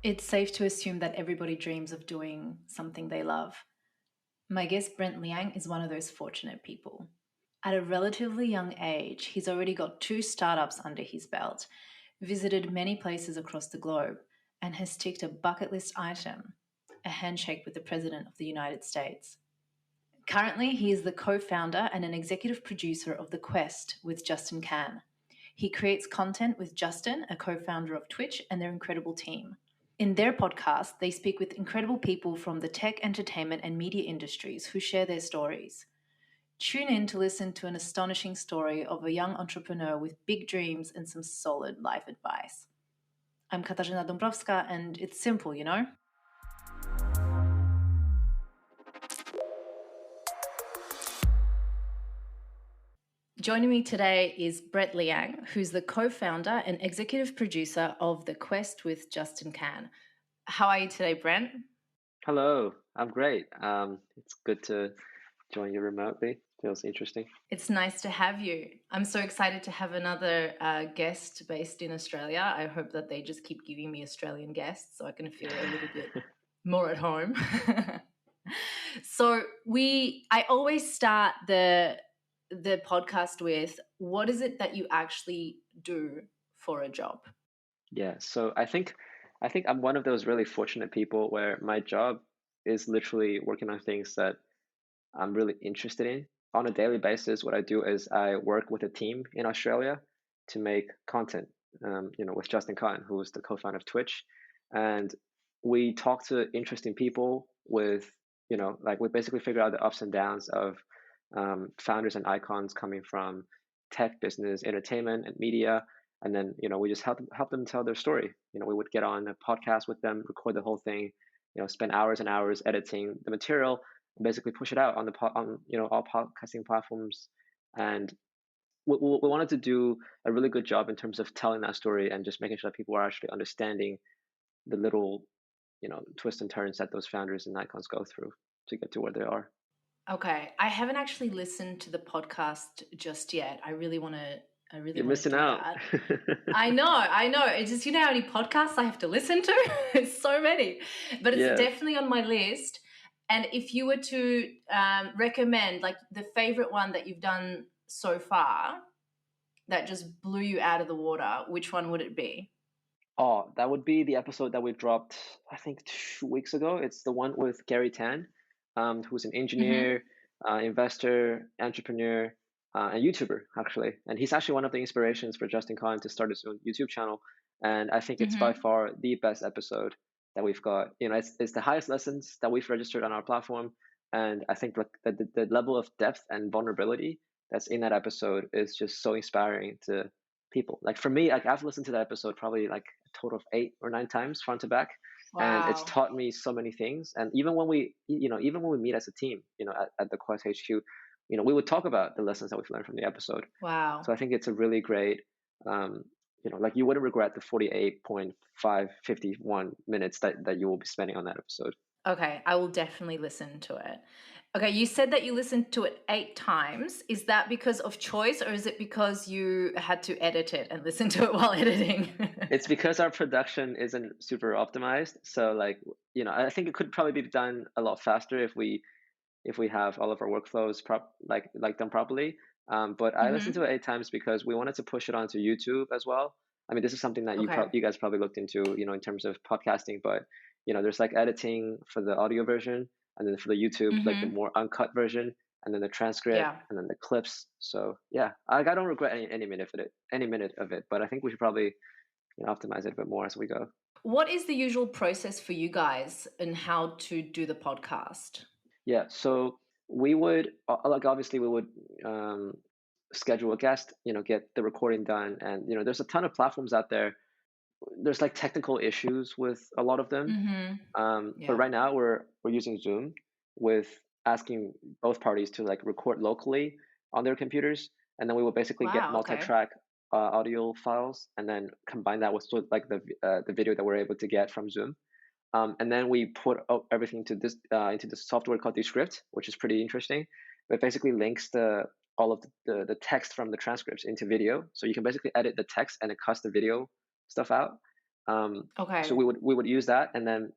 It's safe to assume that everybody dreams of doing something they love. My guest, Brent Liang, is one of those fortunate people. At a relatively young age, he's already got 2 startups under his belt, visited many places across the globe, and has ticked a bucket list item, a handshake with the President of the United States. Currently, he is the co founder and an executive producer of The Quest with Justin Can. He creates content with Justin, a co founder of Twitch, and their incredible team. In their podcast, they speak with incredible people from the tech, entertainment, and media industries who share their stories. Tune in to listen to an astonishing story of a young entrepreneur with big dreams and some solid life advice. I'm Katarzyna Dąbrowska, and it's simple, you know? Joining me today is Brent Liang, who's the co-founder and executive producer of The Quest with Justin Can. How are you today, Brent? Hello, I'm great. It's good to join you remotely. Feels interesting. It's nice to have you. I'm so excited to have another guest based in Australia. I hope that they just keep giving me Australian guests so I can feel a little bit more at home. So I always start the podcast with, what is it that you actually do for a job? Yeah, so I think I'm one of those really fortunate people where my job is literally working on things that I'm really interested in. On a daily basis, what I do is I work with a team in Australia to make content, with Justin Cotton, who is the co-founder of Twitch. And we talk to interesting people with, like we basically figure out the ups and downs of founders and icons coming from tech, business, entertainment, and media. And then, we just help them tell their story. We would get on a podcast with them, record the whole thing, spend hours and hours editing the material, basically push it out on all podcasting platforms. And we wanted to do a really good job in terms of telling that story and just making sure that people are actually understanding the little twists and turns that those founders and icons go through to get to where they are. Okay, I haven't actually listened to the podcast just yet. I really want You're to missing do out. that. I know. It's just, how many podcasts I have to listen to? It's so many. But it's Yeah. definitely on my list. And if you were to recommend, like, the favorite one that you've done so far that just blew you out of the water, which one would it be? Oh, that would be the episode that we dropped, I think, 2 weeks ago. It's the one with Gary Tan, who's an Mm-hmm. engineer, investor, entrepreneur, and YouTuber, actually. And he's actually one of the inspirations for Justin Khan to start his own YouTube channel. And I think it's by Mm-hmm. far the best episode that we've got. It's the highest lessons that we've registered on our platform. And I think the level of depth and vulnerability that's in that episode is just so inspiring to people. Like for me, like I've listened to that episode probably like a total of 8 or 9 times front to back, and it's Wow. taught me so many things. And even when we meet as a team, at the Quest HQ, we would talk about the lessons that we've learned from the episode. Wow. So I think it's a really great, like you wouldn't regret the 48.551 minutes that you will be spending on that episode. Okay, I will definitely listen to it. Okay, you said that you listened to it 8 times. Is that because of choice, or is it because you had to edit it and listen to it while editing? It's because our production isn't super optimized. So like, I think it could probably be done a lot faster if we have all of our workflows like done properly. But I listened to Mm-hmm. it 8 times because we wanted to push it onto YouTube as well. I mean, this is something that Okay. you guys probably looked into, in terms of podcasting. But there's like editing for the audio version, and then for the YouTube, like the Mm-hmm. more uncut version, and then the transcript, Yeah. and then the clips. So yeah, I don't regret any minute of it. But I think we should probably optimize it a bit more as we go. What is the usual process for you guys and how to do the podcast? Yeah, so we would like obviously we would schedule a guest, get the recording done, and there's a ton of platforms out there. There's like technical issues with a lot of them, Mm-hmm. but Yeah. right now we're using Zoom with asking both parties to like record locally on their computers, and then we will basically get Wow. Okay. multi-track audio files and then combine that with like the video that we're able to get from Zoom. And then we put everything to this into the software called Descript, which is pretty interesting. It basically links all of the text from the transcripts into video, so you can basically edit the text and it cuts the video stuff out. So Okay. we would use that, and then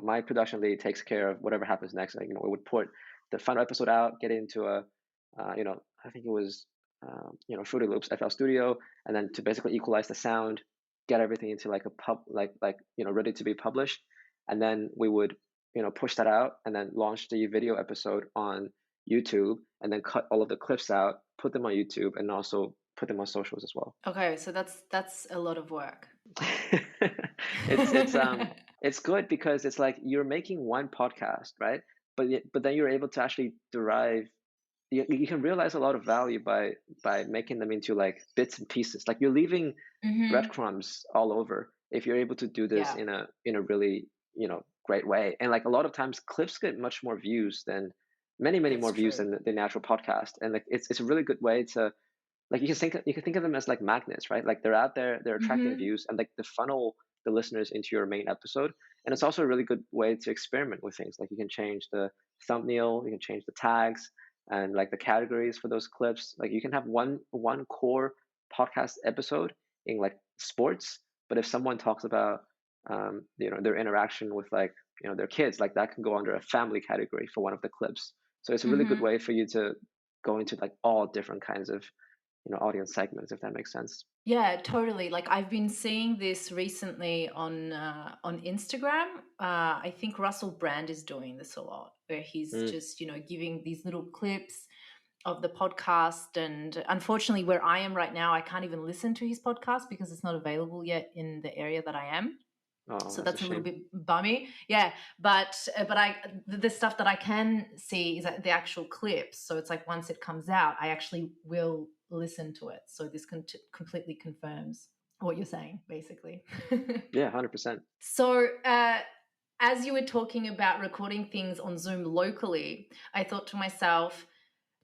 my production lead takes care of whatever happens next. Like, we would put the final episode out, get it into a I think it was Fruity Loops FL Studio, and then to basically equalize the sound, get everything into like a ready to be published, and then we would push that out and then launch the video episode on YouTube, and then cut all of the clips out, put them on YouTube, and also put them on socials as well. Okay, so that's a lot of work. it's it's um it's good because it's like you're making one podcast, right? But then you're able to actually derive, you can realize a lot of value by making them into like bits and pieces. Like, you're leaving Mm-hmm. breadcrumbs all over if you're able to do this Yeah, in a really great way. And like, a lot of times clips get much more views than many that's more views true. than the natural podcast. And like, it's a really good way to, like, you can think of them as like magnets, right? Like, they're out there, they're attracting Mm-hmm. views, and like, the funnel the listeners into your main episode. And it's also a really good way to experiment with things. Like, you can change the thumbnail, you can change the tags, and like the categories for those clips. Like, you can have one core podcast episode in like sports, but if someone talks about their interaction with like their kids, like, that can go under a family category for one of the clips. So it's a really good Mm-hmm. way for you to go into like all different kinds of audience segments, if that makes sense. Yeah, totally. Like I've been seeing this recently on Instagram. I think Russell Brand is doing this a lot, where he's Mm. just giving these little clips of the podcast. And unfortunately, where I am right now, I can't even listen to his podcast because it's not available yet in the area that I am. Oh, So that's a that's a little shame. bit bummy, yeah. But the stuff that I can see is the actual clips. So it's like once it comes out, I actually will listen to it. So this completely confirms what you're saying, basically. Yeah, 100%. So as you were talking about recording things on Zoom locally, I thought to myself,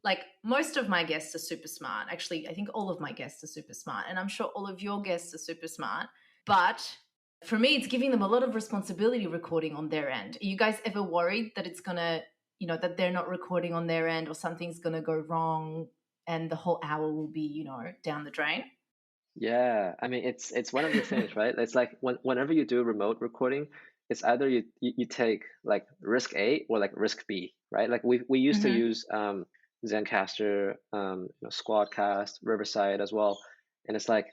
like, most of my guests are super smart. Actually, I think all of my guests are super smart, and I'm sure all of your guests are super smart. But for me, it's giving them a lot of responsibility recording on their end. Are you guys ever worried that it's gonna, that they're not recording on their end, or something's gonna go wrong and the whole hour will be, down the drain? Yeah, I mean, it's one of the things, right? It's like, whenever you do remote recording, it's either you take like risk A or like risk B, right? Like, we used to Mm-hmm. use Zencaster, Squadcast, Riverside as well, and it's like,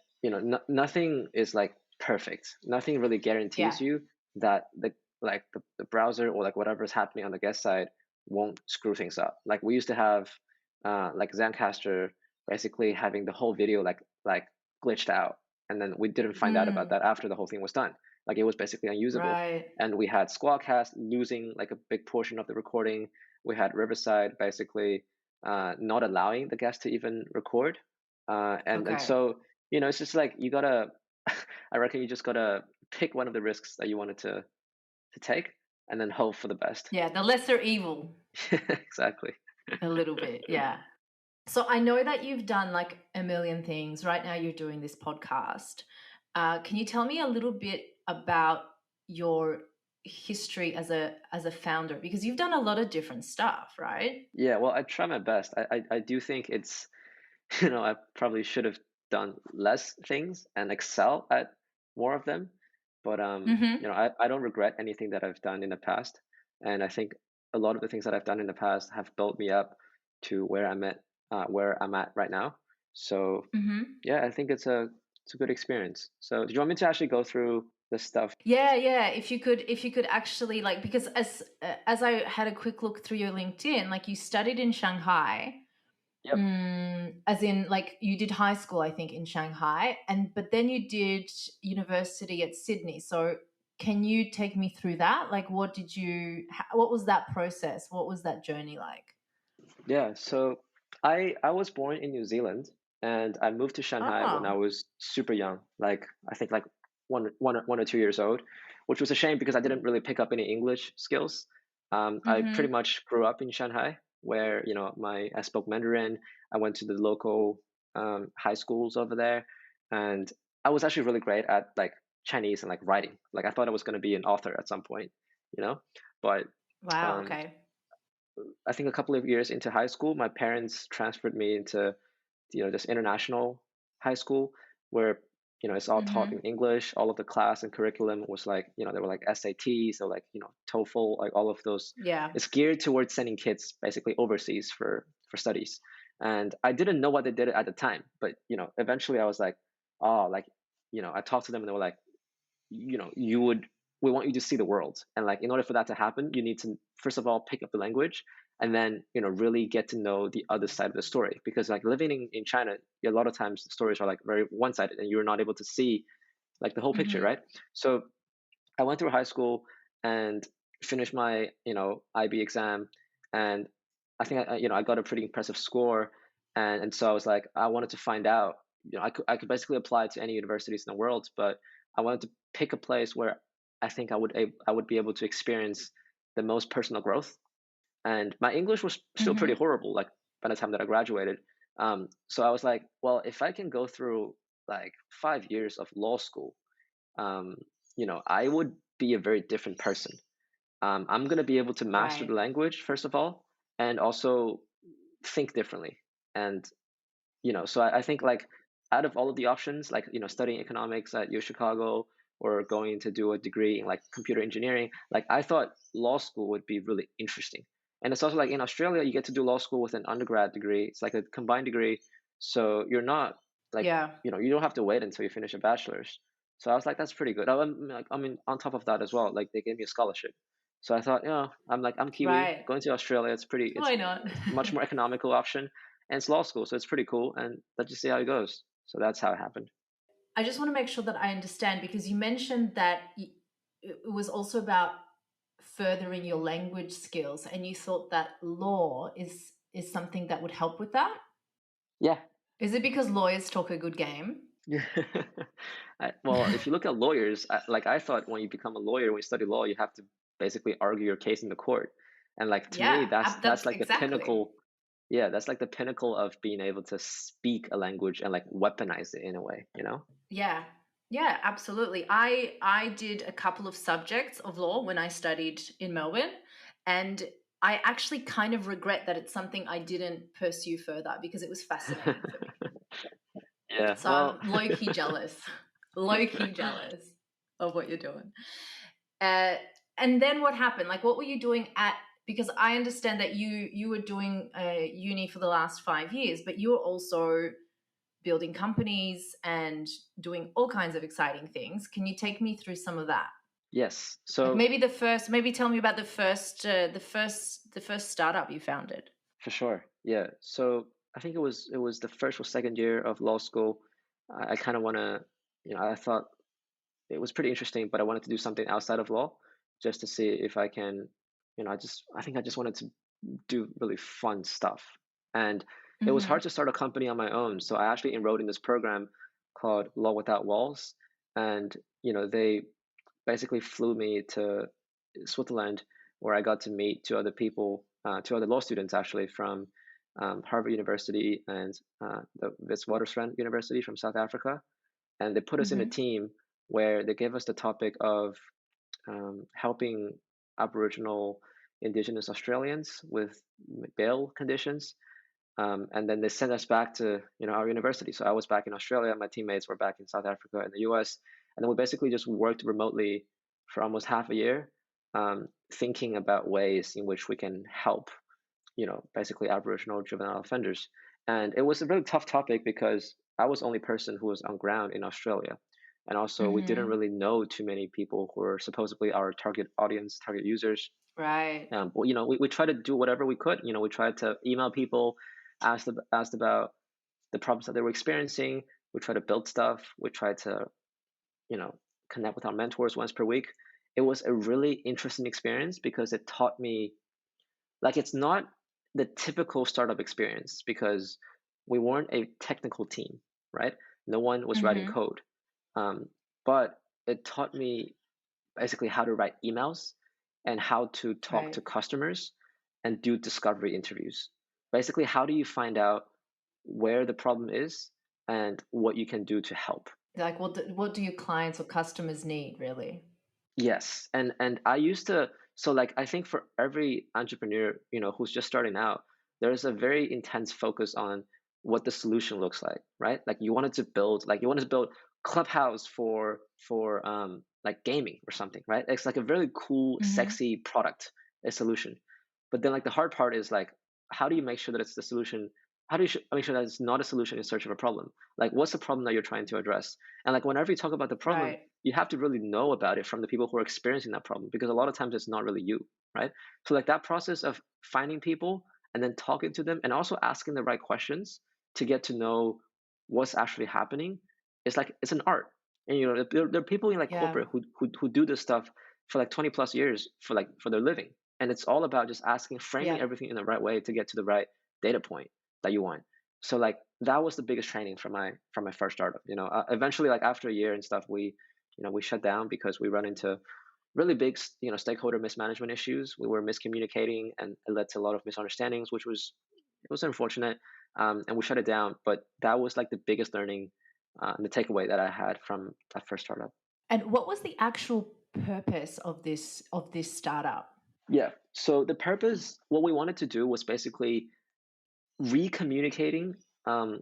nothing is like perfect. Nothing really Yeah. guarantees you that the browser or like whatever is happening on the guest side won't screw things up. Like, we used to have like Zencaster basically having the whole video like glitched out, and then we didn't find out about Mm, that after the whole thing was done. Like, it was basically unusable. right. And we had Squawkcast losing like a big portion of the recording. We had Riverside basically not allowing the guest to even record. And Okay. so it's just like, you gotta I reckon you just gotta pick one of the risks that you wanted to take, and then hope for the best. Yeah, the lesser evil, Exactly. a little bit. Yeah. So I know that you've done like a million things. Right now, you're doing this podcast. Can you tell me a little bit about your history as a founder? Because you've done a lot of different stuff, right? Yeah, well, I try my best. I do think it's I probably should have done less things and excel at more of them. But Mm-hmm. I don't regret anything that I've done in the past. And I think a lot of the things that I've done in the past have built me up to where I'm at right now. So Mm-hmm. yeah, I think it's a good experience. So do you want me to actually go through the stuff? Yeah, yeah. If you could actually, like, because as I had a quick look through your LinkedIn, like you studied in Shanghai. Yep. As in, like, you did high school, I think, in Shanghai, but then you did university at Sydney. So, can you take me through that? Like, what was that process? What was that journey like? Yeah. So I was born in New Zealand, and I moved to Shanghai when I Oh, was super young, like, I think like one or 2 years old, which was a shame because I didn't really pick up any English skills. I pretty mm-hmm. much grew up in Shanghai, where I spoke Mandarin. I went to the local high schools over there, and I was actually really great at like Chinese and like writing. Like, I thought I was going to be an author at some point, you know. But Wow. um, Okay. I think a couple of years into high school, my parents transferred me into this international high school, where it's all taught in Mm-hmm. English. All of the class and curriculum was like, there were like SATs, so like, TOEFL, like all of those. Yeah. It's geared towards sending kids basically overseas for studies. And I didn't know what they did at the time, but eventually I was like, oh, like, I talked to them and they were like, you would we want you to see the world, and like in order for that to happen, you need to first of all pick up the language, and then really get to know the other side of the story, because like living in China, a lot of times the stories are like very one-sided and you're not able to see like the whole picture, Mm-hmm. right? So I went through high school and finished my IB exam, and I think I got a pretty impressive score, and so I was like, I wanted to find out. I could basically apply to any universities in the world, but I wanted to pick a place where I think I would be able to experience the most personal growth. And my English was still pretty Mm-hmm. horrible, like by the time that I graduated. So I was like, well, if I can go through like 5 years of law school, um, I would be a very different person. I'm going to be able to master the Right. language, first of all, and also think differently. And, so I think like out of all of the options, like, studying economics at U Chicago or going to do a degree in like computer engineering, like I thought law school would be really interesting. And it's also like in Australia, you get to do law school with an undergrad degree. It's like a combined degree. So you're not like, Yeah. you don't have to wait until you finish a bachelor's. So I was like, that's pretty good. I mean, on top of that as well, like they gave me a scholarship. So I thought, I'm Kiwi, Right. going to Australia. It's Why not? much more economical option, and it's law school, so it's pretty cool. And let's just see how it goes. So that's how it happened. I just want to make sure that I understand because you mentioned that it was also about furthering your language skills, and you thought that law is something that would help with that. Yeah. Is it because lawyers talk a good game? Well, if you look at lawyers, like I thought, when you become a lawyer, when you study law, you have to basically argue your case in the court. And like to me, Yeah, that's that's like the exactly. pinnacle. Yeah, that's like the pinnacle of being able to speak a language and like weaponize it in a way, you know? Yeah. Yeah, absolutely. I did a couple of subjects of law when I studied in Melbourne, and I actually kind of regret that it's something I didn't pursue further because it was fascinating for me. Yeah, So well, I'm low key jealous, low key jealous of what you're doing. Uh, and then what happened? Like, what were you doing at? Because I understand that you were doing uni for the last 5 years, but you were also building companies and doing all kinds of exciting things. Can you take me through some of that? yes. Like So maybe the first, maybe tell me about the first startup you founded. for sure. Yeah. So I think it was the first or second year of law school. I kind of want to, I thought it was pretty interesting, but I wanted to do something outside of law just to see if I can, I think I just wanted to do really fun stuff. And it was hard Mm-hmm. to start a company on my own. So I actually enrolled in this program called Law Without Walls. And, they basically flew me to Switzerland, where I got to meet two other law students actually from Harvard University and the Witwatersrand University from South Africa. And they put us in a Mm-hmm. team where they gave us the topic of helping Aboriginal Indigenous Australians with bail conditions. And then they sent us back to our university. So I was back in Australia, my teammates were back in South Africa and the US, and then we basically just worked remotely for almost half a year, thinking about ways in which we can help, basically Aboriginal juvenile offenders. And it was a really tough topic because I was the only person who was on ground in Australia. And also, we didn't Mm-hmm. really know too many people who were supposedly our target audience, target users. Right. Well, we tried to do whatever we could. We tried to email people, asked about the problems that they were experiencing. We tried to build stuff. We tried to, you know, connect with our mentors once per week. It was a really interesting experience because it taught me, like, it's not the typical startup experience because we weren't a technical team, right? No one was writing Mm-hmm. code. Um, but it taught me basically how to write emails and how to talk to Right. customers and do discovery interviews. Basically, how do you find out where the problem is and what you can do to help? Like, what do your clients or customers need, really? Yes, and I used to, so like I think for every entrepreneur, who's just starting out, there's a very intense focus on what the solution looks like, right? Like you wanted to build Clubhouse for like gaming or something, right? It's like a very cool, Mm-hmm. sexy product, a solution. But then like the hard part is like, how do you make sure that it's the solution? How do you make sure that it's not a solution in search of a problem? Like, what's the problem that you're trying to address? And like, whenever you talk about the problem, Right. you have to really know about it from the people who are experiencing that problem, because a lot of times it's not really you, right? So like that process of finding people and then talking to them and also asking the right questions to get to know what's actually happening, it's like it's an art. And there are people in like Yeah. corporate who do this stuff for like 20 plus years for their living, and it's all about just asking, framing Yeah. everything in the right way to get to the right data point that you want. So like that was the biggest training from my first startup. Eventually, like after a year and stuff, we shut down because we run into really big stakeholder mismanagement issues. We were miscommunicating, and it led to a lot of misunderstandings, which was it was unfortunate. And we shut it down. But that was like the biggest learning and the takeaway that I had from that first startup. And what was the actual purpose of this startup? Yeah. So the purpose, what we wanted to do was basically recommunicating um,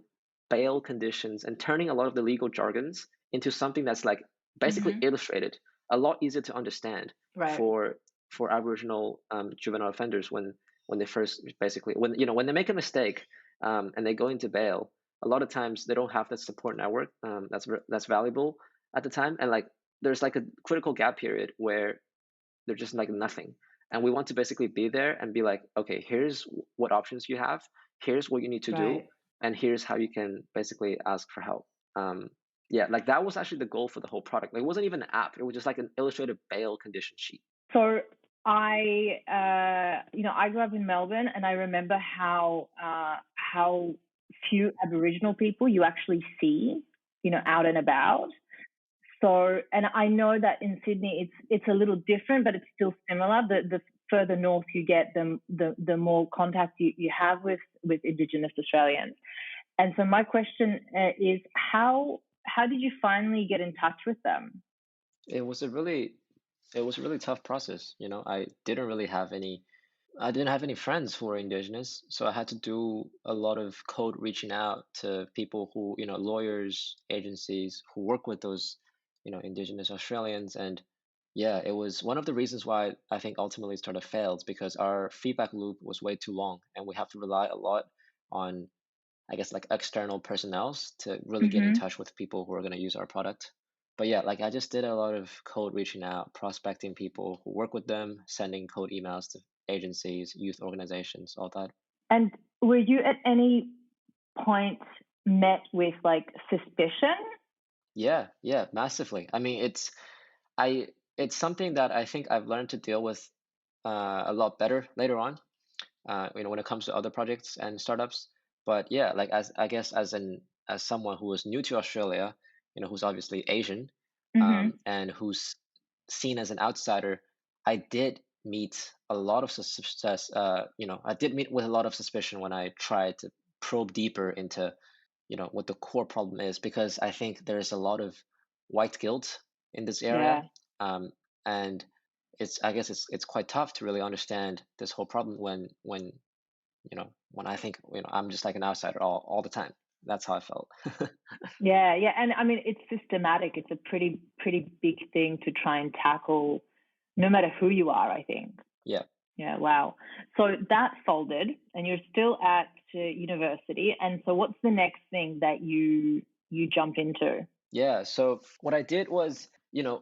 bail conditions and turning a lot of the legal jargons into something that's like basically Mm-hmm. illustrated, a lot easier to understand Right. for Aboriginal juvenile offenders when they first basically when they make a mistake and they go into bail. A lot of times they don't have that support network that's valuable at the time, and like there's like a critical gap period where they're just like nothing. And we want to basically be there and be like, okay, here's what options you have, here's what you need to do, Right. and here's how you can basically ask for help. Um, yeah, like that was actually the goal for the whole product. Like, it wasn't even an app; it was just like an illustrated bail condition sheet. So I grew up in Melbourne, and I remember how few Aboriginal people you actually see, out and about. So, and I know that in Sydney it's a little different, but it's still similar. The further north you get, the more contact you have with Indigenous Australians. And so my question is how did you finally get in touch with them? It was a really it was a really tough process. I didn't have any friends who were indigenous, so I had to do a lot of cold reaching out to people who, lawyers, agencies who work with those, indigenous Australians. And yeah, it was one of the reasons why I think ultimately startup failed, because our feedback loop was way too long and we have to rely a lot on, I guess, like external personnels to really get in Mm-hmm. touch with people who are going to use our product. But yeah, like I just did a lot of cold reaching out, prospecting people who work with them, sending cold emails to agencies, youth organizations, all that. And were you at any point met with like suspicion? Yeah, yeah, massively. I mean, I it's something that I think I've learned to deal with a lot better later on. When it comes to other projects and startups. But yeah, like as I guess as someone who was new to Australia, who's obviously Asian, Mm-hmm. and who's seen as an outsider, I did meet a lot of success. I did meet with a lot of suspicion when I tried to probe deeper into what the core problem is, because I think there's a lot of white guilt in this area, Yeah. um, and I guess it's quite tough to really understand this whole problem when I think I'm just like an outsider all the time. That's how I felt. Yeah, yeah. And I mean it's systematic. It's a pretty big thing to try and tackle no matter who you are, I think. Yeah. Yeah, wow. So that folded and you're still at university. And so what's the next thing that you jump into? Yeah, so what I did was,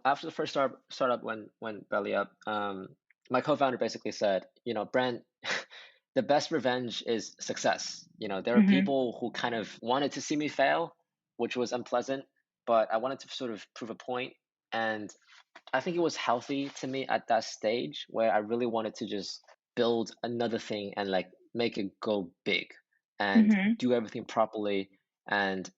after the first startup went belly up, my co-founder basically said, Brent, the best revenge is success. There are Mm-hmm. people who kind of wanted to see me fail, which was unpleasant, but I wanted to sort of prove a point. And I think it was healthy to me at that stage where I really wanted to just build another thing and like make it go big and Mm-hmm. do everything properly, and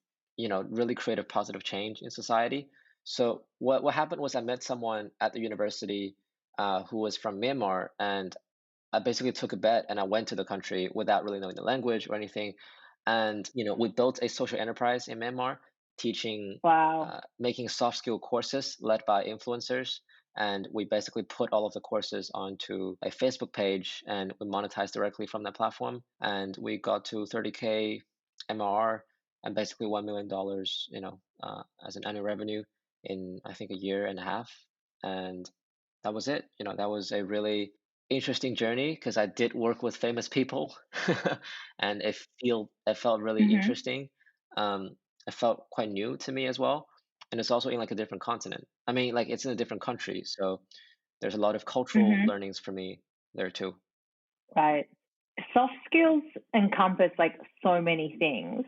really create a positive change in society. So what happened was I met someone at the university who was from Myanmar, and I basically took a bet and I went to the country without really knowing the language or anything. And, we built a social enterprise in Myanmar, teaching, Wow. making soft skill courses led by influencers. And we basically put all of the courses onto a Facebook page and we monetized directly from that platform. And we got to 30K MRR. and basically $1 million, as an annual revenue in I think a year and a half, and that was it. That was a really interesting journey because I did work with famous people, and it felt really Mm-hmm. interesting. Um, it felt quite new to me as well, and it's also in like a different continent. I mean, like it's in a different country, so there's a lot of cultural Mm-hmm. learnings for me there too. Right. Soft skills encompass like so many things.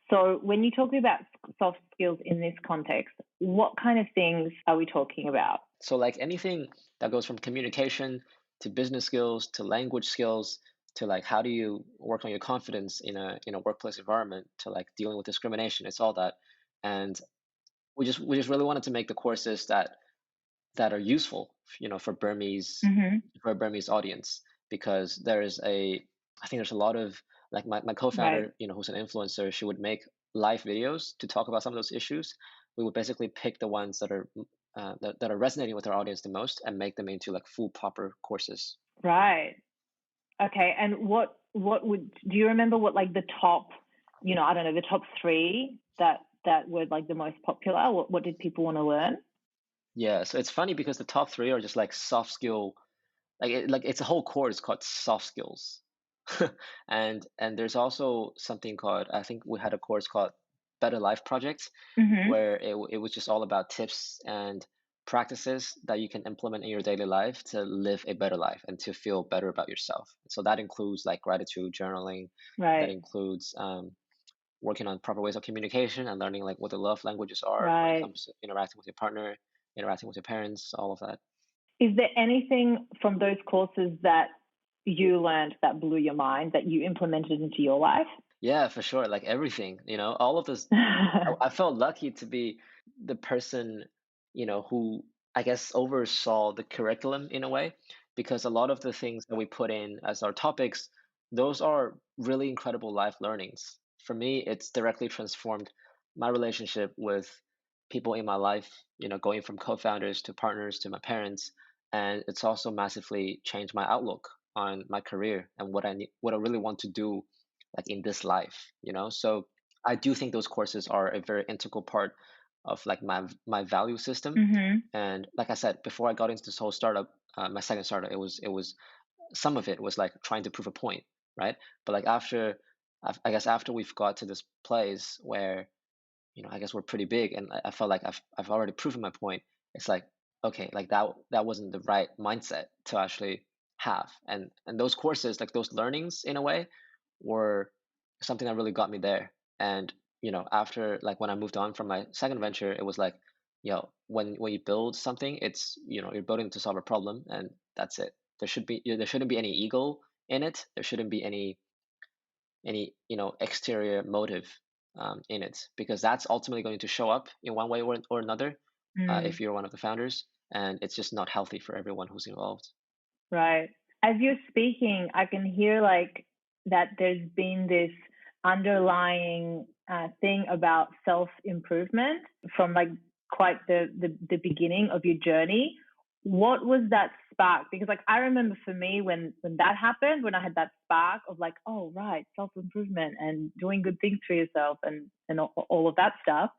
So when you talk about soft skills in this context, what kind of things are we talking about? So like anything that goes from communication to business skills to language skills to like how do you work on your confidence in a workplace environment to like dealing with discrimination, it's all that. And we just really wanted to make the courses that are useful, for Mm-hmm. a Burmese audience, because I think there's a lot of like my Right. co-founder, who's an influencer, she would make live videos to talk about some of those issues. We would basically pick the ones that are resonating with our audience the most and make them into like full proper courses. Right. Okay. And what would do you remember what like the top, I don't know, the top three that were like the most popular? What did people want to learn? Yeah, so it's funny because the top three are just like soft skill, like it's a whole course called soft skills. And there's also something called, I think we had a course called Better Life Project, Mm-hmm. where it was just all about tips and practices that you can implement in your daily life to live a better life and to feel better about yourself. So that includes like gratitude journaling, that Right. includes working on proper ways of communication and learning like what the love languages are when it Right. comes to interacting with your partner, interacting with your parents, all of that. Is there anything from those courses that you learned that blew your mind that you implemented into your life? Yeah, for sure. Like everything, all of this. I felt lucky to be the person, who I guess oversaw the curriculum in a way, because a lot of the things that we put in as our topics, those are really incredible life learnings. For me, it's directly transformed my relationship with people in my life, going from co-founders to partners to my parents, and it's also massively changed my outlook on my career and what I really want to do like in this life, so I do think those courses are a very integral part of like my value system. Mm-hmm. And like I said before, I got into this whole startup, my second startup, it was some of it was like trying to prove a point, right? But like I guess after we've got to this place where I guess we're pretty big, and I felt like I've already proven my point. It's like, okay, like that wasn't the right mindset to actually have, and those courses, like those learnings in a way, were something that really got me there. And after like when I moved on from my second venture, it was like, when you build something, it's you're building to solve a problem, and that's it. There shouldn't be any ego in it. There shouldn't be any exterior motive in it, because that's ultimately going to show up in one way or another, if Mm, you're one of the founders, and it's just not healthy for everyone who's involved. right. As you're speaking, I can hear like that there's been this underlying thing about self improvement from like quite the beginning of your journey. What was that spark? Because like I remember for me when that happened, when I had that spark of like, oh right, self improvement and doing good things for yourself and all of that stuff.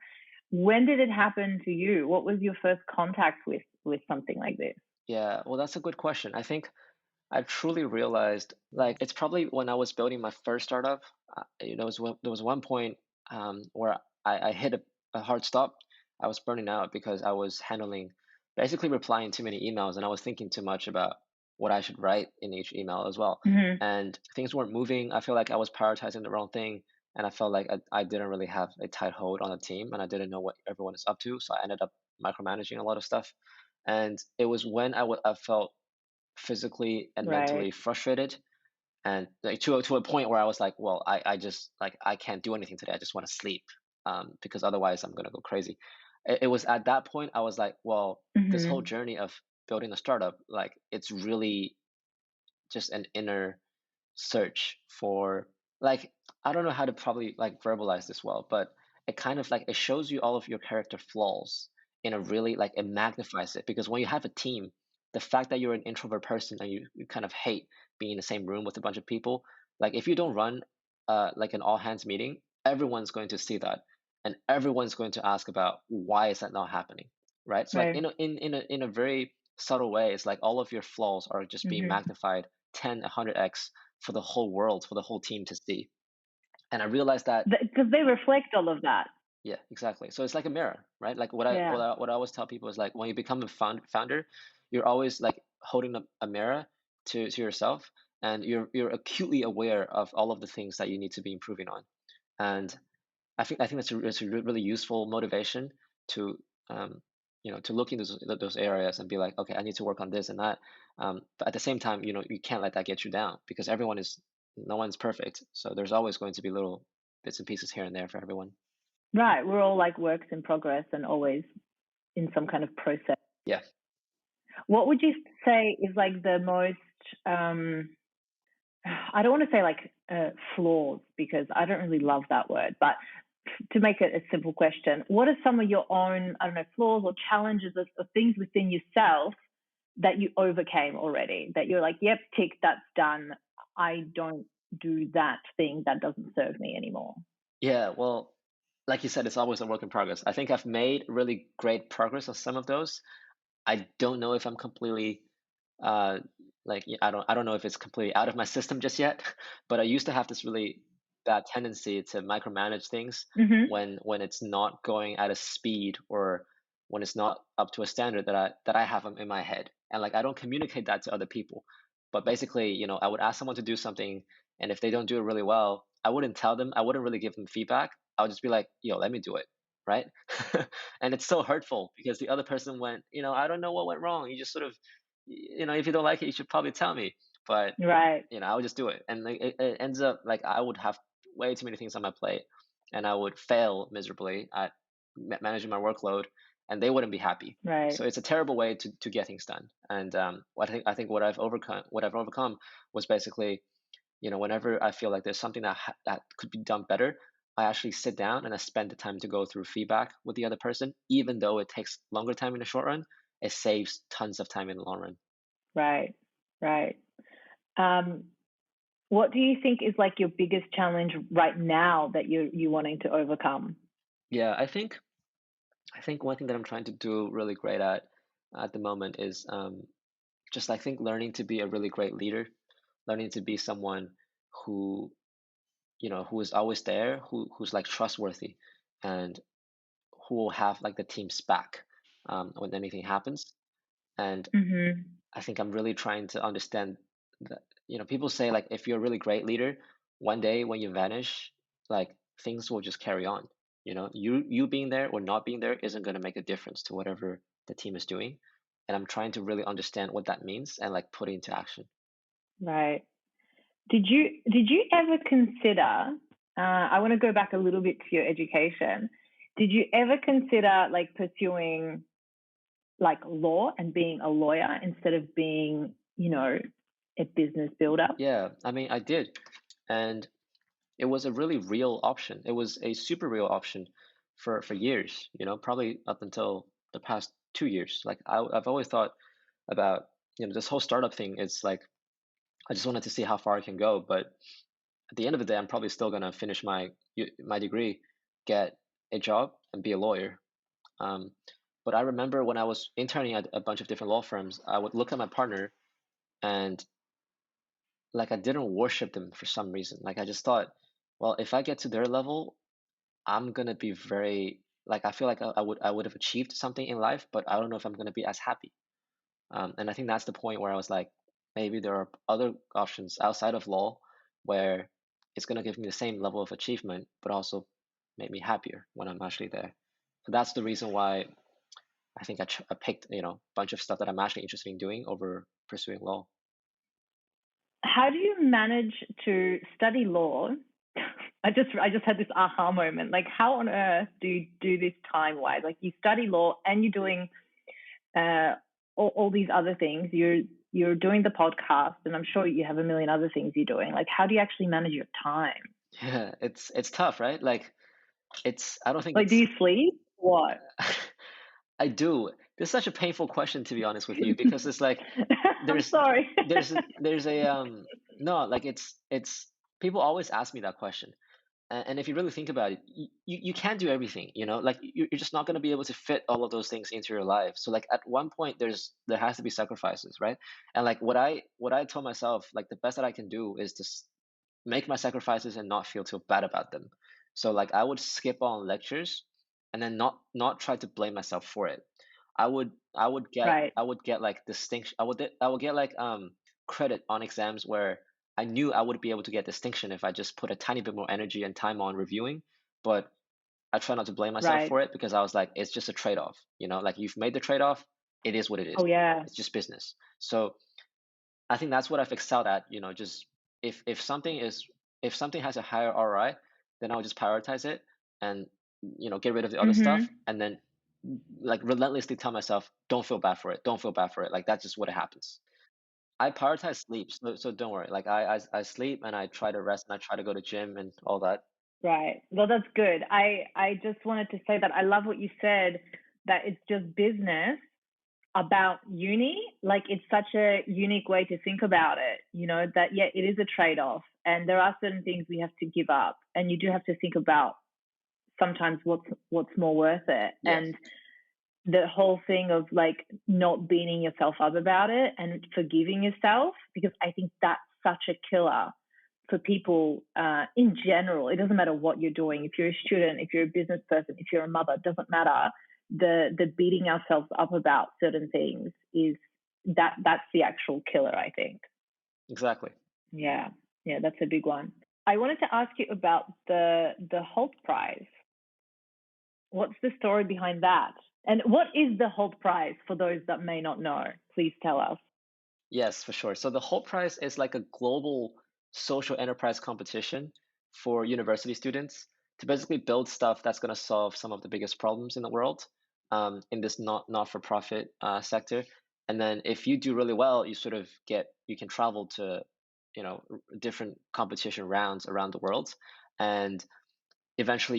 When did it happen to you? What was your first contact with something like this? Yeah, well, that's a good question. I think I truly realized, like, it's probably when I was building my first startup. There was one point where I hit a hard stop. I was burning out because I was handling, basically replying too many emails, and I was thinking too much about what I should write in each email as well. Mm-hmm. And things weren't moving. I feel like I was prioritizing the wrong thing, and I felt like I didn't really have a tight hold on the team, and I didn't know what everyone is up to. So I ended up micromanaging a lot of stuff. And it was when I felt physically and Right. mentally frustrated, and like to a point where I was like, well, I just like I can't do anything today. I just want to sleep, because otherwise I'm gonna go crazy. It was at that point I was like, well, this whole Mm-hmm. journey of building a startup, like it's really just an inner search for, like, I don't know how to probably like verbalize this well, but it kind of like it shows you all of your character flaws in a really, like, it magnifies it, because when you have a team, the fact that you're an introvert person and you kind of hate being in the same room with a bunch of people, like if you don't run like an all hands meeting, everyone's going to see that, and everyone's going to ask about why is that not happening, right? So like Right. in a very subtle way, it's like all of your flaws are just being Mm-hmm. magnified 10, 100x for the whole world, for the whole team to see. And I realized that, Because they reflect all of that. yeah, exactly. So it's like a mirror, right? Like what I what Yeah. I what I always tell people is like when you become a founder, you're always like holding up a mirror to yourself, and you're acutely aware of all of the things that you need to be improving on. And I think it's a really useful motivation to to look into those areas and be like, okay, I need to work on this and that. But at the same time, you can't let that get you down because no one's perfect. So there's always going to be little bits and pieces here and there for everyone. Right. We're all like works in progress and always in some kind of process. Yeah. What would you say is like the most, I don't want to say like flaws because I don't really love that word, but to make it a simple question, what are some of your own, I don't know, flaws or challenges or things within yourself that you overcame already? That you're like, yep, tick, that's done. I don't do that thing that doesn't serve me anymore. Yeah. Well, like you said, it's always a work in progress. I think I've made really great progress on some of those. I don't know if I'm completely I don't know if it's completely out of my system just yet, but I used to have this really bad tendency to micromanage things Mm-hmm. when it's not going at a speed or when it's not up to a standard that I have in my head. And like I don't communicate that to other people. But basically, I would ask someone to do something, and if they don't do it really well, I wouldn't tell them, I wouldn't really give them feedback. I would just be like, yo, let me do it. Right. And it's so hurtful because the other person went, I don't know what went wrong. You just sort of if you don't like it, you should probably tell me. But Right. I would just do it, and like it ends up like I would have way too many things on my plate, and I would fail miserably at managing my workload, and they wouldn't be happy. Right. So it's a terrible way to get things done. And what I think what I've overcome was basically, whenever I feel like there's something that could be done better, I actually sit down and I spend the time to go through feedback with the other person, even though it takes longer time in the short run. It saves tons of time in the long run. Right. Right. Um, what do you think is like your biggest challenge right now that you wanting to overcome? Yeah, I think one thing that I'm trying to do really great at the moment is just I think learning to be a really great leader, learning to be someone who who is always there, who's like trustworthy, and who will have like the team's back when anything happens. And Mm-hmm. I think I'm really trying to understand that, people say like if you're a really great leader, one day when you vanish, like things will just carry on. You being there or not being there isn't going to make a difference to whatever the team is doing. And I'm trying to really understand what that means and like put it into action. Right. Did you ever consider? I want to go back a little bit to your education. Did you ever consider like pursuing like law and being a lawyer instead of being, a business builder? Yeah, I mean, I did. And it was a really real option. It was a super real option for years, probably up until the past 2 years. Like I've always thought about, this whole startup thing. It's like I just wanted to see how far I can go. But at the end of the day, I'm probably still gonna finish my degree, get a job, and be a lawyer. Um, but I remember when I was interning at a bunch of different law firms, I would look at my partner and like I didn't worship them for some reason. Like I just thought, well, if I get to their level, I'm gonna be very like I feel like I would have achieved something in life, but I don't know if I'm gonna be as happy. And I think that's the point where I was like, maybe there are other options outside of law where it's gonna give me the same level of achievement, but also make me happier when I'm actually there. So that's the reason why I think I picked a bunch of stuff that I'm actually interested in doing over pursuing law. How do you manage to study law? I just had this aha moment. Like, how on earth do you do this time wise? Like, you study law and you're doing uh, all these other things. You're doing the podcast, and I'm sure you have a million other things you're doing. Like, how do you actually manage your time? Yeah, it's tough, right? Like I don't think Like, do it's you sleep? What? I do. This is such a painful question to be honest with you because it's like I'm there's sorry. there's a no, like it's people always ask me that question. And if you really think about it, you can't do everything, like you're just not going to be able to fit all of those things into your life. So like at one point there has to be sacrifices, right? And like what I told myself, like the best that I can do is to make my sacrifices and not feel too bad about them. So like I would skip on lectures and then not try to blame myself for it. Right. I would get like distinction. I would get like credit on exams where I knew I would be able to get distinction if I just put a tiny bit more energy and time on reviewing. But I try not to blame myself Right. for it because I was like, it's just a trade-off. Like you've made the trade-off, it is what it is. Oh yeah. It's just business. So I think that's what I've excelled at, just if if something has a higher ROI, then I'll just prioritize it and get rid of the other stuff, Mhm. and then like relentlessly tell myself, don't feel bad for it. Don't feel bad for it. Like that's just what it happens. I prioritize sleep, so don't worry. Like I sleep and I try to rest and I try to go to gym and all that. Right. Well, that's good. I just wanted to say that I love what you said, that it's just business about uni. Like it's such a unique way to think about it, that yeah, it is a trade-off and there are certain things we have to give up, and you do have to think about sometimes what's more worth it. Yes, And the whole thing of like not beating yourself up about it and forgiving yourself, because I think that's such a killer for people in general. It doesn't matter what you're doing. If you're a student, if you're a business person, if you're a mother, it doesn't matter. The beating ourselves up about certain things is that's the actual killer, I think. exactly. Yeah, yeah, that's a big one. I wanted to ask you about the Holt Prize. What's the story behind that? And what is the Holt Prize for those that may not know? Please tell us. Yes, for sure. So the whole prize is like a global social enterprise competition for university students to basically build stuff that's going to solve some of the biggest problems in the world, in this not for profit sector. And then if you do really well, you can travel to different competition rounds around the world, and eventually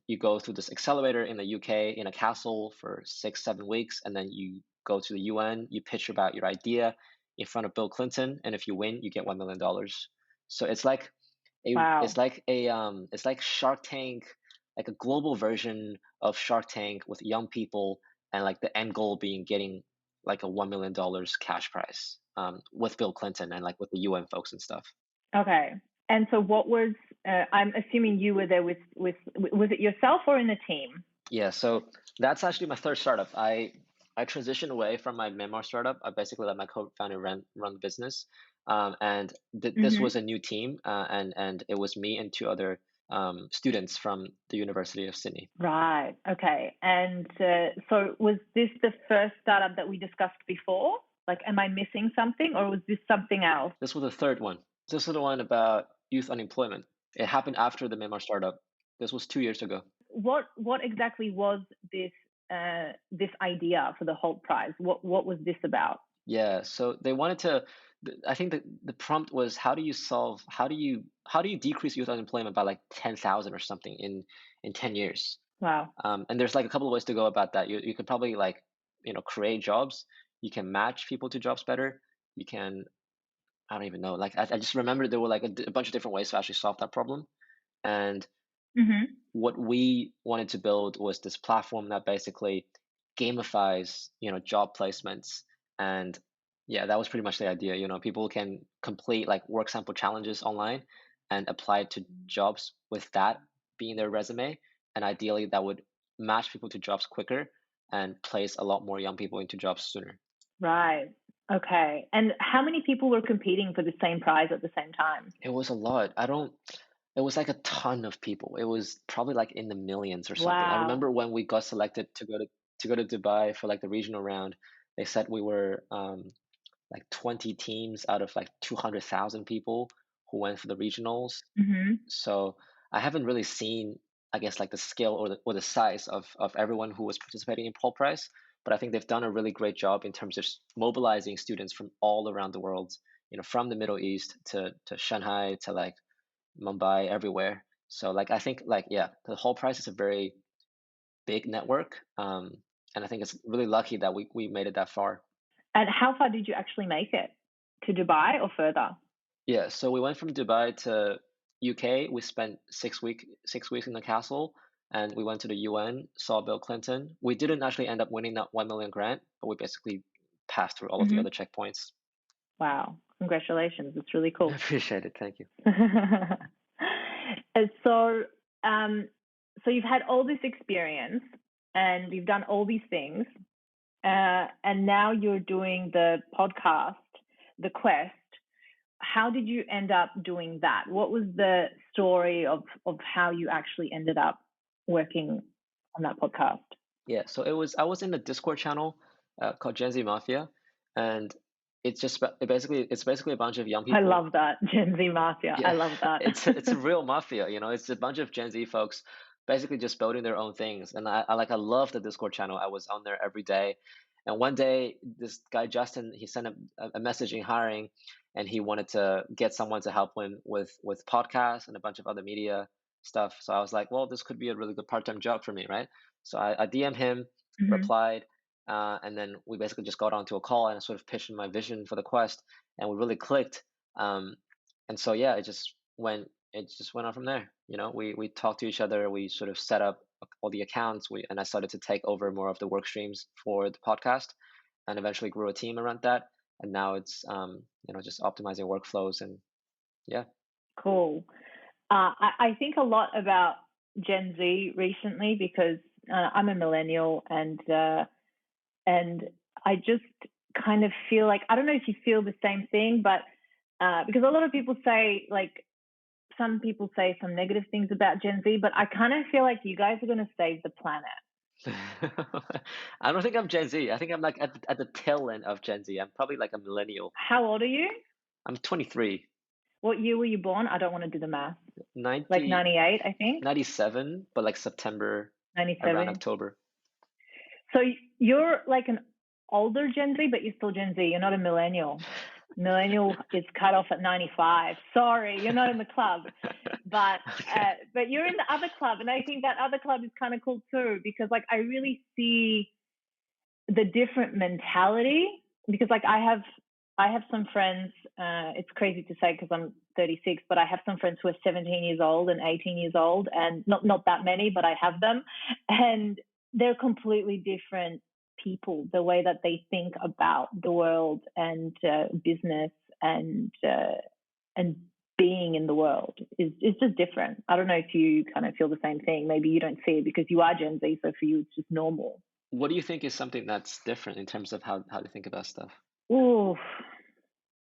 you go through this accelerator in the UK in a castle for 6 7 weeks, and then you go to the UN, you pitch about your idea in front of Bill Clinton, and if you win you get $1 million. So Wow. it's like Shark Tank, like a global version of Shark Tank with young people, and like the end goal being getting like a $1 million cash prize, with Bill Clinton and like with the UN folks and stuff. Okay. And so what was I'm assuming you were there with was it yourself or in a team? Yeah, so that's actually my third startup. I transitioned away from my memoir startup. I basically let my co-founder run the business, and this was Mhm. a new team, and it was me and two other students from the University of Sydney. Right. Okay. And so was this the first startup that we discussed before? Like, am I missing something, or was this something else? This was the third one. This was the one about youth unemployment. It happened after the memoir startup. This was 2 years ago. What exactly was this this idea for the Holt Prize? What was this about? Yeah, so they wanted to. I think the prompt was, how do you decrease youth unemployment by like 10,000 or something in 10 years? Wow. And there's like a couple of ways to go about that. You could probably like create jobs. You can match people to jobs better. You can, I don't even know. Like I just remember there were like a bunch of different ways to actually solve that problem. And Mhm. what we wanted to build was this platform that basically gamifies job placements. And yeah, that was pretty much the idea. People can complete like work sample challenges online and apply to jobs with that being their resume, and ideally that would match people to jobs quicker and place a lot more young people into jobs sooner. Right. Okay. And how many people were competing for the same prize at the same time? It was a lot. I don't It was like a ton of people. It was probably like in the millions or something. I Wow. remember when we got selected to go to Dubai for like the regional round, they said we were like 20 teams out of like 200,000 people who went for the regionals. Mhm. So I haven't really seen, I guess, like the scale or the size of everyone who was participating in Pole Prize, but I think they've done a really great job in terms of mobilizing students from all around the world, from the Middle East to Shanghai to like Mumbai, everywhere. So like I think like yeah, the whole price is a very big network, and I think it's really lucky that we made it that far. And how far did you actually make it? To Dubai or further? Yeah, so we went from Dubai to UK, we spent 6 weeks in the castle, and we went to the UN, saw Bill Clinton. We didn't actually end up winning that 1 million grant, but we basically passed through all of the other checkpoints. Wow. Congratulations. It's really cool. I appreciate it. Thank you. So, so you've had all this experience and you've done all these things, and now you're doing the podcast, The Quest. How did you end up doing that? What was the story of how you actually ended up working on that podcast? Yeah, so I was in the Discord channel called Gen Z Mafia, and it's basically a bunch of young people. I love that, Gen Z Mafia. Yeah, I love that. it's a real mafia, it's a bunch of Gen Z folks basically just building their own things. And I love the Discord channel. I was on there every day. And one day, this guy Justin, he sent a message in hiring, and he wanted to get someone to help him with podcasts and a bunch of other media stuff. So I was like, well, this could be a really good part-time job for me, right? So I DM'd him, replied, and then we basically just got onto a call, and I sort of pitched my vision for the Quest, and we really clicked. And so yeah, it just went on from there. We talked to each other, we sort of set up all the accounts, and I started to take over more of the work streams for the podcast, and eventually grew a team around that. And now it's just optimizing workflows, and yeah. Cool. I think a lot about Gen Z recently because I'm a millennial, and I just kind of feel like, I don't know if you feel the same thing, but because a lot of people say, like, some people say some negative things about Gen Z, but I kind of feel like you guys are going to save the planet. I don't think I'm Gen Z. I think I'm like at the tail end of Gen Z. I'm probably like a millennial. How old are you? I'm 23. What year were you born? I don't want to do the math. 90, like 98, I think. 97, but like September, 97. around October. So you're like an older Gen Z, but you're still Gen Z. You're not a millennial. Millennial is cut off at 95. Sorry, you're not in the club, but you're in the other club, and I think that other club is kind of cool too, because like I really see the different mentality. Because like I have some friends. It's crazy to say because I'm 36, but I have some friends who are 17 years old and 18 years old, and not that many, but I have them, and they're completely different people. The way that they think about the world and business and being in the world is just different. I don't know if you kind of feel the same thing. Maybe you don't see it because you are Gen Z, so for you it's just normal. What do you think is something that's different in terms of how to think about stuff? Ooh,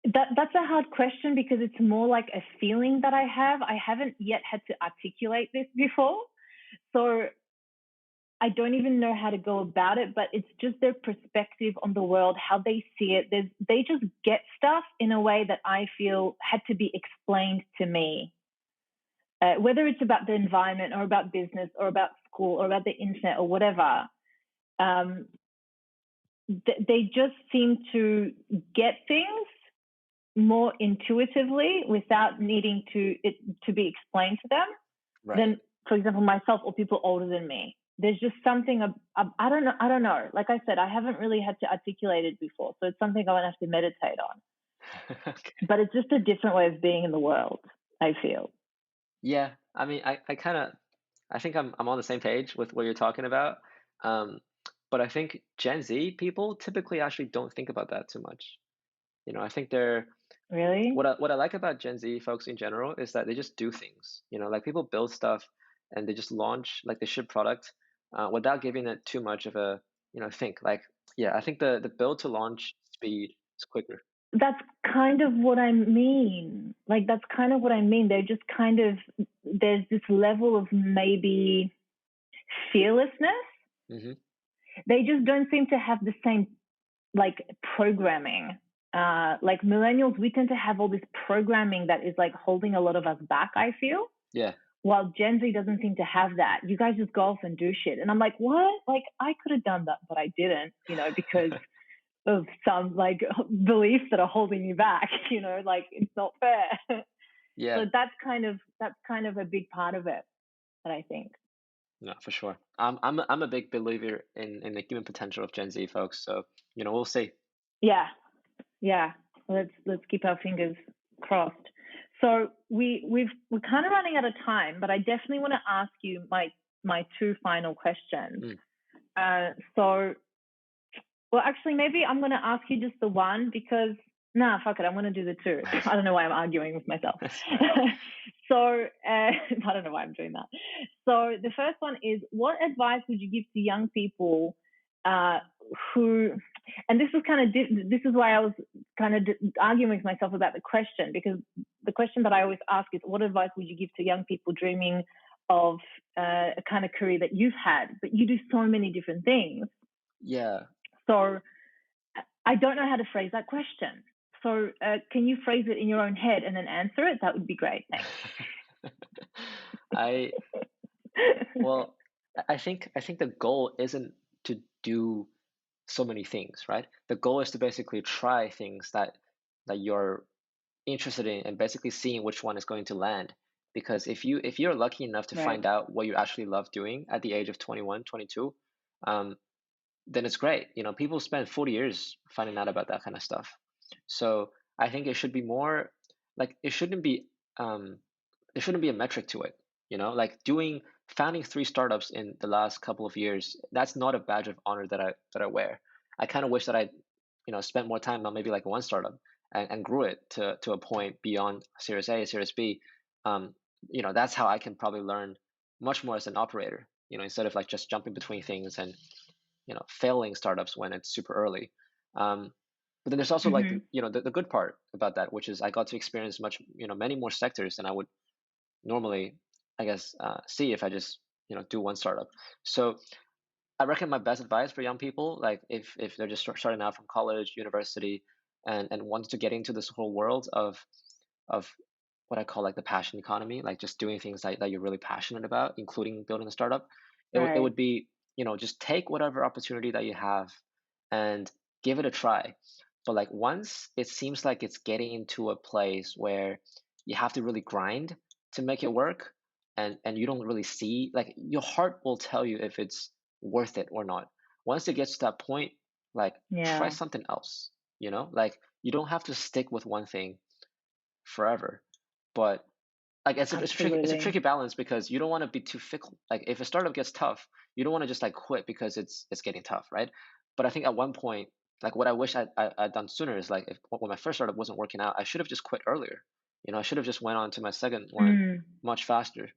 that's a hard question because it's more like a feeling that I have. I haven't yet had to articulate this before, so I don't even know how to go about it, but it's just their perspective on the world, how they see it. They just get stuff in a way that I feel had to be explained to me. Whether it's about the environment or about business or about school or about the internet or whatever, they just seem to get things more intuitively without needing it to be explained to them than, for example, myself or people older than me. There's just something, I don't know. Like I said, I haven't really had to articulate it before, so it's something I won't have to meditate on. Okay. But it's just a different way of being in the world, I feel. Yeah, I mean, I think I'm on the same page with what you're talking about. But I think Gen Z people typically actually don't think about that too much. I think they're really, what I like about Gen Z folks in general is that they just do things. Like people build stuff and they just launch, like they ship product without giving it too much of a think. Like, yeah, I think the build to launch speed is quicker. That's kind of what I mean. Like, that's kind of what I mean. They're just kind of, there's this level of maybe fearlessness. Mm-hmm. They just don't seem to have the same, like, programming. Like millennials, we tend to have all this programming that is like holding a lot of us back, I feel. Yeah. While Gen Z doesn't seem to have that. You guys just go off and do shit. And I'm like, what? Like, I could have done that, but I didn't, because of some like beliefs that are holding you back, like it's not fair. Yeah. So that's kind of a big part of it that I think. No, for sure. I'm a big believer in the human potential of Gen Z folks. So, we'll see. Yeah. Let's keep our fingers crossed. So we're kind of running out of time, but I definitely want to ask you my two final questions. So, well, actually, maybe I'm going to ask you just the one because, fuck it, I'm going to do the two. I don't know why I'm arguing with myself. So, I don't know why I'm doing that. So the first one is, what advice would you give to young people who, and this is why I was kind of arguing with myself about the question, because the question that I always ask is, what advice would you give to young people dreaming of a kind of career that you've had, but you do so many different things? Yeah. So I don't know how to phrase that question. So can you phrase it in your own head and then answer it? That would be great. Thanks. I think the goal isn't to do so many things, right? The goal is to basically try things that you're interested in and basically seeing which one is going to land. Because if you're lucky enough to find out what you actually love doing at the age of 21, 22, then it's great. People spend 40 years finding out about that kind of stuff. So I think it should be more like it shouldn't be a metric to it. Like founding 3 startups in the last couple of years, that's not a badge of honor that I wear. I kind of wish that I spent more time on maybe like one startup and grew it to a point beyond Series A, Series B. That's how I can probably learn much more as an operator. Instead of like just jumping between things and failing startups when it's super early. But then there's also like the good part about that, which is I got to experience many more sectors than I would normally, I guess, see if I just do one startup. So I reckon my best advice for young people, like if they're just starting out from college, university, and want to get into this whole world of what I call like the passion economy, like just doing things that you're really passionate about, including building a startup, it would be just take whatever opportunity that you have and give it a try. But like once it seems like it's getting into a place where you have to really grind to make it work, and you don't really see, like, your heart will tell you if it's worth it or not. Once it gets to that point, like try something else. Like you don't have to stick with one thing forever. But like it's a tricky balance because you don't want to be too fickle. Like if a startup gets tough, you don't want to just like quit because it's getting tough, right? But I think at one point, like what I wish I'd done sooner is like when my first startup wasn't working out, I should have just quit earlier. I should have just went on to my second one much faster.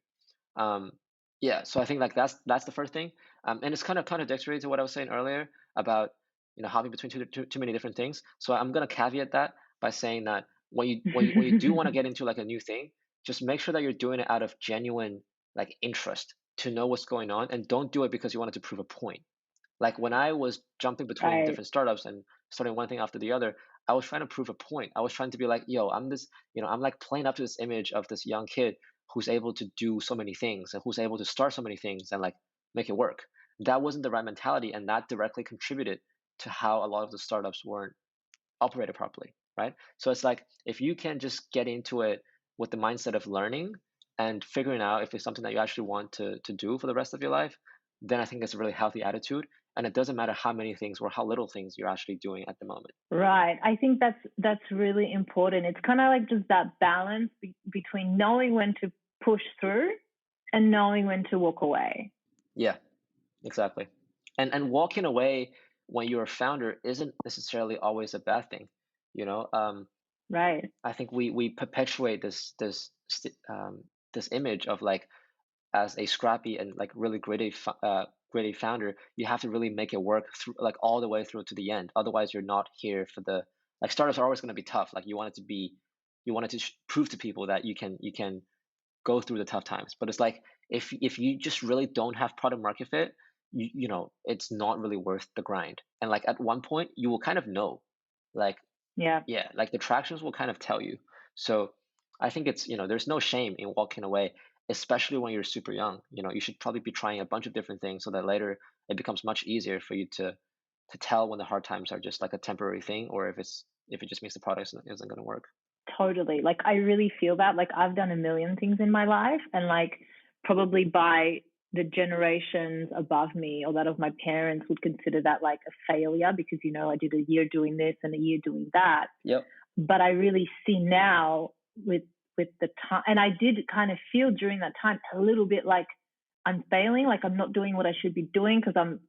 Yeah, so I think like that's the first thing. And it's kind of contradictory to what I was saying earlier about hopping between too many different things. So I'm gonna caveat that by saying that when you do want to get into like a new thing, just make sure that you're doing it out of genuine like interest to know what's going on, and don't do it because you wanted to prove a point. Like when I was jumping between different startups and starting one thing after the other, I was trying to prove a point. I was trying to be like, yo, I'm this, I'm like playing up to this image of this young kid who's able to do so many things and who's able to start so many things and like make it work. That wasn't the right mentality, and that directly contributed to how a lot of the startups weren't operated properly, right? So it's like if you can just get into it with the mindset of learning and figuring out if it's something that you actually want to do for the rest of your life, then I think it's a really healthy attitude. And it doesn't matter how many things or how little things you're actually doing at the moment. Right. I think that's really important. It's kind of like just that balance between knowing when to push through and knowing when to walk away. Yeah, exactly. And walking away when you're a founder isn't necessarily always a bad thing. Right. I think we perpetuate this image of like, as a scrappy and like really gritty founder, you have to really make it work through, like all the way through to the end. Otherwise, you're not here for the, like, startups are always going to be tough. Like you wanted to prove to people that you can go through the tough times. But it's like if you just really don't have product market fit, it's not really worth the grind. And like at one point, you will kind of know, like like the tractions will kind of tell you. So I think it's there's no shame in walking away, especially when you're super young. You should probably be trying a bunch of different things so that later it becomes much easier for you to tell when the hard times are just like a temporary thing, or if it just means the product isn't going to work. Totally. Like I really feel that. Like I've done a million things in my life, and like probably by the generations above me or that of my parents would consider that like a failure because I did a year doing this and a year doing that. Yep. But I really see now with with the time. And I did kind of feel during that time a little bit like I'm failing, like I'm not doing what I should be doing because I'm,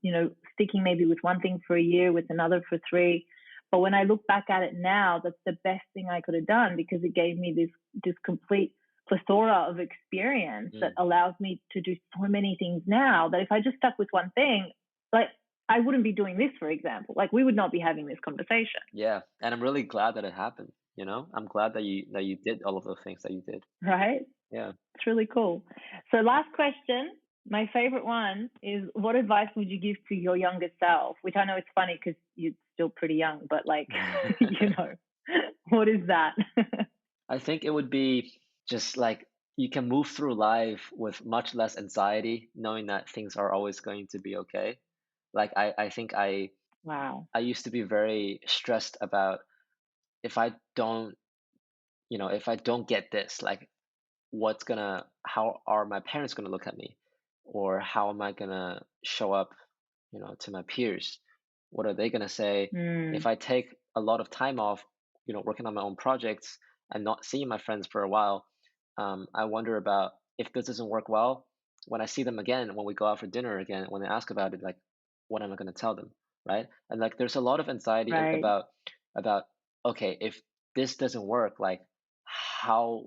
sticking maybe with one thing for a year, with another for 3. But when I look back at it now, that's the best thing I could have done, because it gave me this complete plethora of experience that allows me to do so many things now, that if I just stuck with one thing, like I wouldn't be doing this, for example. Like we would not be having this conversation. Yeah, and I'm really glad that it happened. I'm glad that you did all of those things that you did. Right? Yeah. It's really cool. So last question, my favorite one is, what advice would you give to your younger self? Which I know it's funny because you're still pretty young, but like, what is that? I think it would be just like you can move through life with much less anxiety, knowing that things are always going to be okay. Like I think Wow. I used to be very stressed about if I don't, if I don't get this, like how are my parents gonna look at me? Or how am I gonna show up, to my peers? What are they gonna say? If I take a lot of time off, working on my own projects and not seeing my friends for a while, I wonder about if this doesn't work well, when I see them again, when we go out for dinner again, when they ask about it, like, what am I gonna tell them, right? And like, there's a lot of anxiety Right. about okay, if this doesn't work, like, how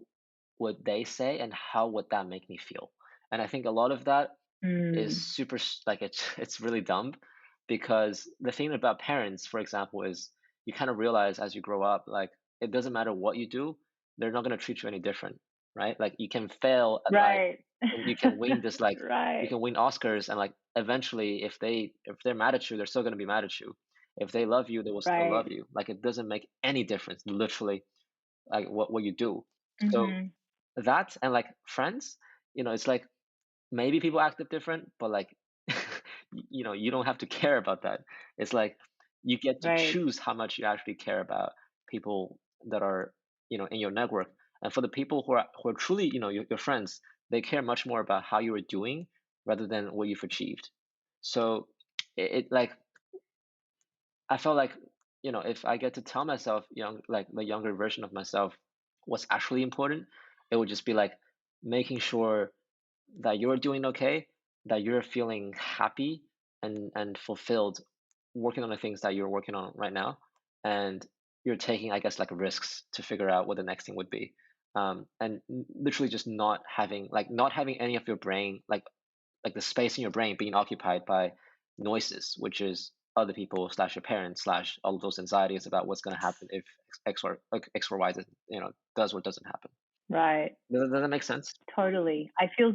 would they say and how would that make me feel? And I think a lot of that is super like it's really dumb, because the thing about parents, for example, is you kind of realize as you grow up, like, it doesn't matter what you do, they're not going to treat you any different, right? Like, you can fail at life Right. and you can win this, like, you Right. can win Oscars, and like eventually if they're mad at you, they're still going to be mad at you. If they love you, they will still Right. love you. Like, it doesn't make any difference, literally, like what you do. So Mm-hmm. that, and like friends, it's like maybe people act different, but like you don't have to care about that. It's like you get to Right. choose how much you actually care about people that are, in your network. And for the people who are truly, your friends, they care much more about how you are doing rather than what you've achieved. So it like, I felt like, if I get to tell myself, like the younger version of myself, what's actually important, it would just be like making sure that you're doing okay, that you're feeling happy and fulfilled working on the things that you're working on right now, and you're taking, I guess, like risks to figure out what the next thing would be. And literally just not having any of your brain, like the space in your brain being occupied by noises, which is other people slash your parents slash all of those anxieties about what's going to happen if X or Y does or doesn't happen. Right. Does that make sense? Totally. I feel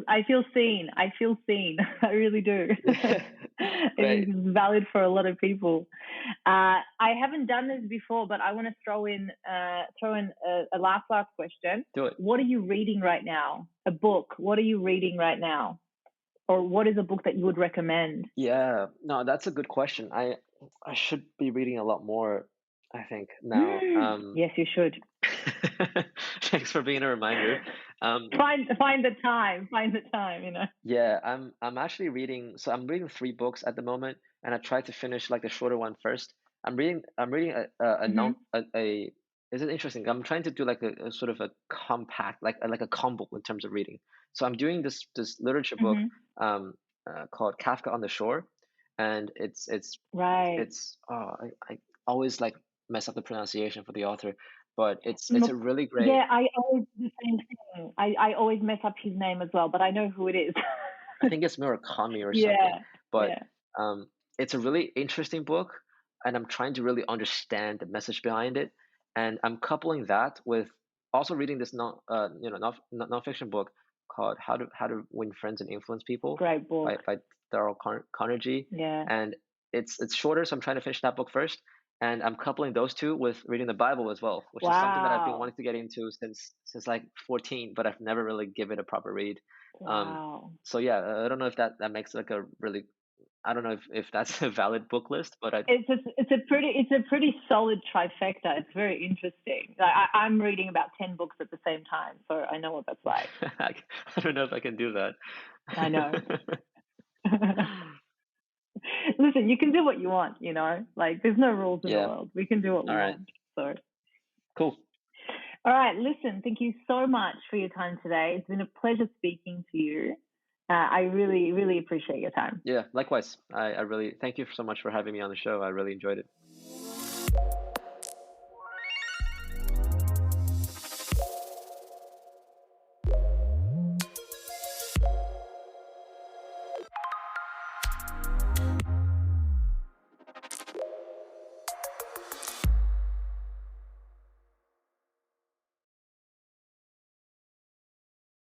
seen. I feel seen. I really do. Great. It is valid for a lot of people. I haven't done this before, but I want to throw in a last question. Do it. What are you reading right now? A book. What are you reading right now? Or what is a book that you would recommend? Yeah, no, that's a good question. I should be reading a lot more, I think, now. Yes, you should. Thanks for being a reminder. Find the time. Find the time. Yeah, I'm actually reading. So I'm reading 3 books at the moment, and I try to finish like the shorter one first. I'm reading a non a. Is it interesting? I'm trying to do like a sort of a compact, like a combo in terms of reading. So I'm doing this literature book, um, called Kafka on the Shore, and Right. I always like mess up the pronunciation for the author, but it's a really great. Yeah, I always do the same thing. I always mess up his name as well, but I know who it is. I think it's Murakami or something, Yeah, but yeah. um, it's a really interesting book, and I'm trying to really understand the message behind it, and I'm coupling that with also reading this nonfiction book called How to Win Friends and Influence People Great book. by Daryl Carnegie, Yeah. and it's shorter, so I'm trying to finish that book first, and I'm coupling those two with reading the Bible as well, which is something that I've been Wow. wanting to get into since like 14, but I've never really given it a proper read. Um, Wow. so yeah, I don't know if that makes like a really, I don't know if that's a valid book list, but It's a pretty solid trifecta. It's very interesting. I'm reading about 10 books at the same time, so I know what that's like. I don't know if I can do that. I know. Listen, you can do what you want, like there's no rules in the Yeah. world. We can do what we All right. want. So Cool. All right, listen, thank you so much for your time today. It's been a pleasure speaking to you. I really, really appreciate your time. Yeah, likewise. I really thank you so much for having me on the show. I really enjoyed it.